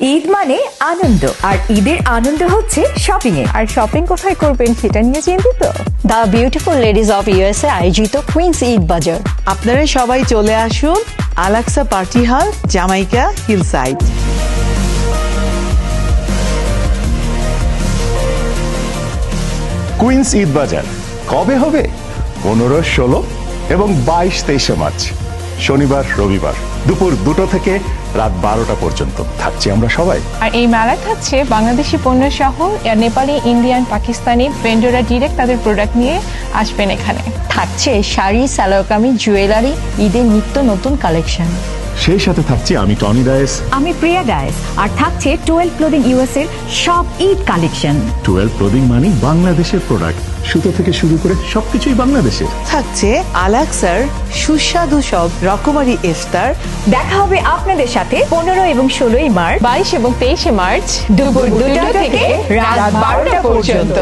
ঈদ মানে আনন্দ, আর ঈদের আনন্দ হচ্ছে শপিং এ। আর শপিং কোথায় করবেন সেটা নিয়ে চিন্তিত? The beautiful ladies of USA আয়োজিত কুইন্স ঈদ বাজার। আপনারা সবাই চলে আসুন আলাক্সা party hall, Jamaica Hillside. Queens Eid বাজার কবে হবে? 15, 16 এবং 22, 23 মার্চ, শনিবার রবিবার দুপুর 2টো থেকে রাত 12টা পর্যন্ত থাকছি আমরা সবাই। আর এই মেলায় থাকছে বাংলাদেশি পণ্য সহ নেপালি, ইন্ডিয়ান, পাকিস্তানি ভেন্ডররা ডিরেক্ট তাদের প্রোডাক্ট নিয়ে আসবেন এখানে। থাকছে শাড়ি, সালোয়ার কামিজ, জুয়েলারি, ঈদের নিত্য নতুন কালেকশন। সেই সাথে থাকছি আমি টনি ডায়েস, আমি প্রিয়া ডায়েস, আর থাকছে 12 ক্লোদিং ইউএস এর সব ঈদ কালেকশন। 12 ক্লোদিং মানে বাংলাদেশের প্রোডাক্ট, সুতো থেকে শুরু করে সবকিছুই বাংলাদেশের। থাকছে আলাক্সার সুস্বাদু সব রকমারি ইফতার। দেখা হবে আপনাদের সাথে 15 এবং 16 মার্চ, 22 এবং 23 মার্চ দুপুর 2টা থেকে রাত 12টা পর্যন্ত।